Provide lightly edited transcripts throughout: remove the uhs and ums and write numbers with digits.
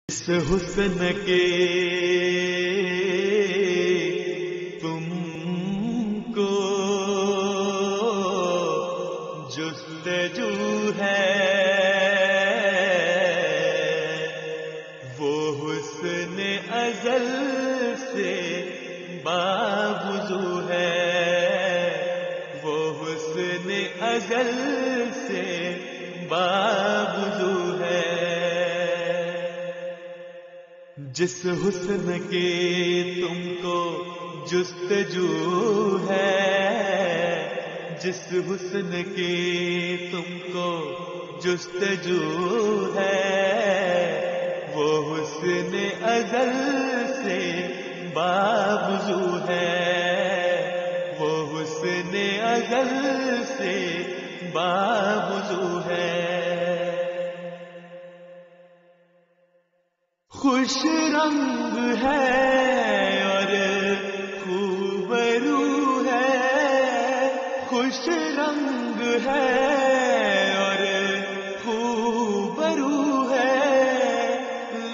اس حسن کے تم کو جستجو ہے، وہ حسن ازل سے بابزو ہے، وہ حسن ازل سے بابزو ہے۔ جس حسن کے تم کو جستجو ہے، جس حسن کے تم کو جستجو ہے، وہ حسن ازل سے بابزو ہے، وہ حسن ازل سے بابزو ہے۔ خوش رنگ ہے اور خوب رو ہے، خوش رنگ ہے اور خوب رو ہے،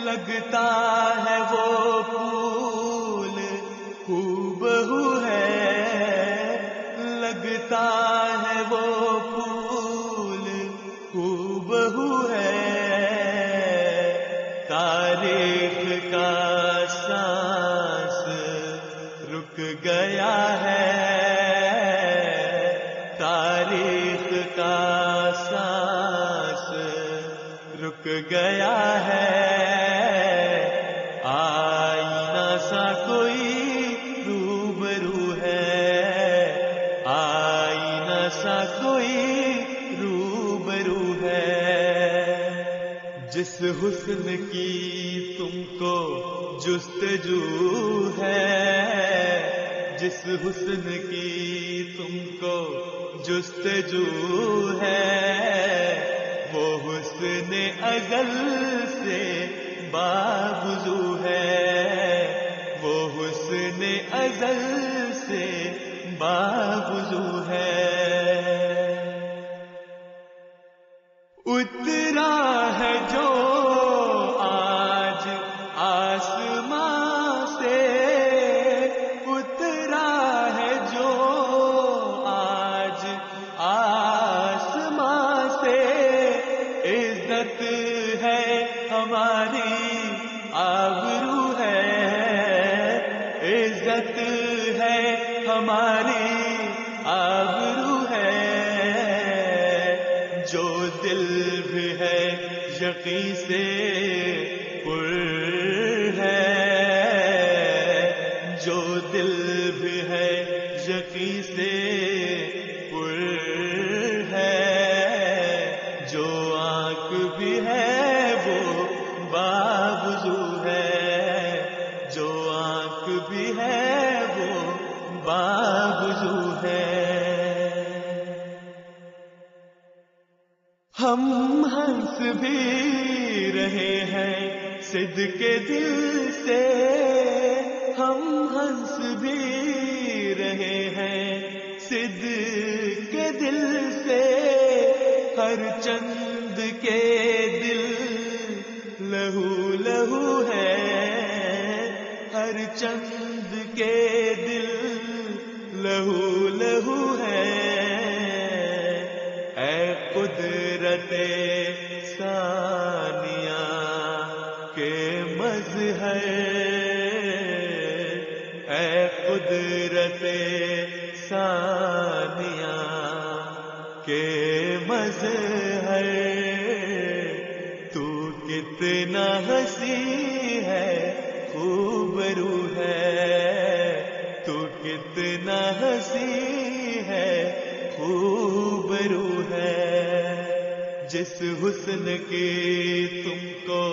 لگتا ہے وہ پھول ہو ہے، لگتا ہے وہ پھول ہو ہے۔ تاریخ کا سانس رک گیا ہے، تاریخ کا سانس رک گیا ہے، آئینہ سا کوئی روبرو ہے، آئینہ سا کوئی روبرو ہے۔ جس حسن کی تم کو جستجو ہے، جس حسن کی تم کو جستجو ہے، وہ حسن ازل سے بابزو ہے، وہ حسن ازل سے بابزو ہے۔ اترا ہے جو آج آسمان سے، اترا ہے جو آج آسمان سے، عزت ہے ہماری آبرو ہے، عزت ہے ہماری آبرو ہے، جو دل بھی ہے یقین سے پر ہے، جو دل بھی ہے یقین سے پر ہے، جو آنکھ بھی ہے وہ بابزو ہے، جو آنکھ بھی ہے وہ بابزو ہے۔ ہم ہنس بھی رہے ہیں صدق کے دل سے، ہم ہنس بھی رہے ہیں صدق کے دل سے، ہر چند کے دل لہو لہو ہے، ہر چند کے دل لہو لہو ہے۔ اے قدرت ثانیہ کے مظہر، اے قدرت ثانیہ کے مظہر، تو کتنا حسین ہے خوبرو ہے، تو کتنا حسین ہے خوبرو ہے۔ جس حسن کی تم کو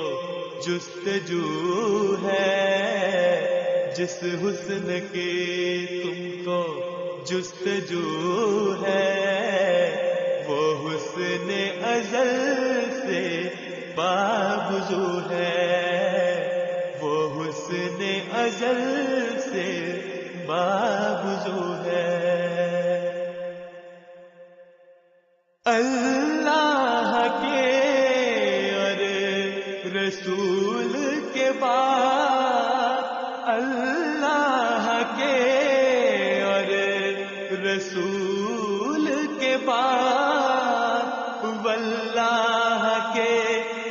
جستجو ہے، جس حسن کی تم کو جستجو ہے، وہ حسن ازل سے بابزو ہے، وہ حسن ازل سے بابزو ہے۔ اللہ کے اور رسول کے بعد اللہ کے اور رسول کے بعد واللہ کے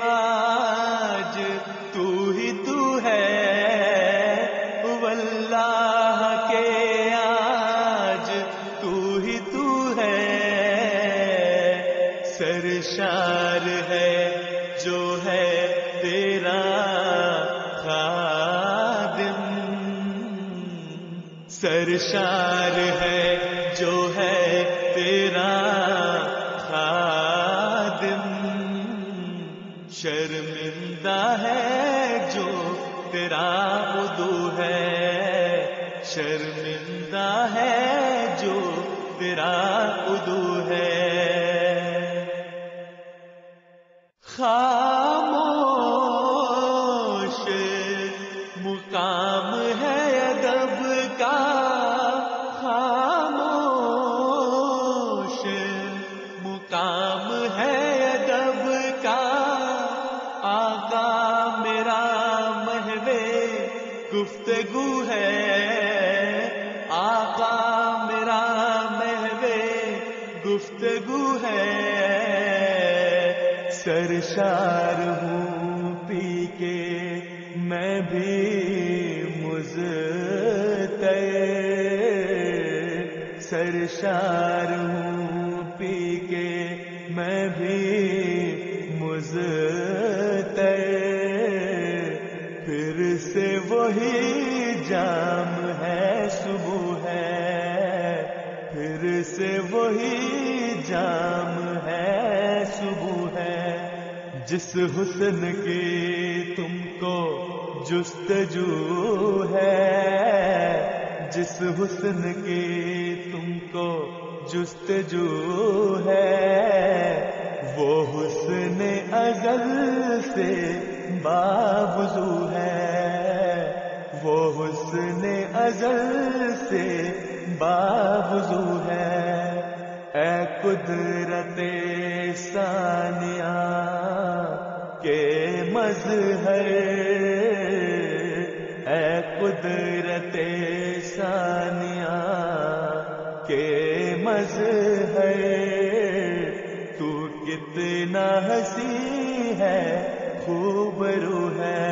آج تو ہی تو ہے، واللہ کے آج تو ہی تو ہے، سرشار ہے جو ہے تیرا خادم، سرشار ہے جو ہے تیرا خادم، شرمندہ ہے جو تیرا عدو ہے، شرمندہ ہے جو تیرا عدو ہے، خاموش مقام ہے ادب کا، خاموش مقام ہے ادب کا، آقا میرا محو گفتگو ہے، آقا میرا محو گفتگو ہے، سرشار ہوں پی کے میں بھی مزتر، سرشار ہوں پی کے میں بھی مزتر، پھر سے وہی جام ہے صبح ہے، پھر سے وہی جام ہے صبح ہے، جس حسن کی تم کو جستجو ہے، جس حسن کی تم کو جستجو ہے، وہ حسن ازل سے بابزو ہے، وہ حسن ازل سے بابزو ہے، اے قدرت ثانیہ کے مظہر، اے قدرت ثانیہ کے مظہر، تو کتنا حسین ہے خوب رو ہے،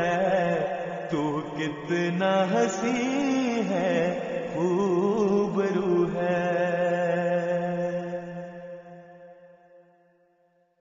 تو کتنا حسین ہے خوب رو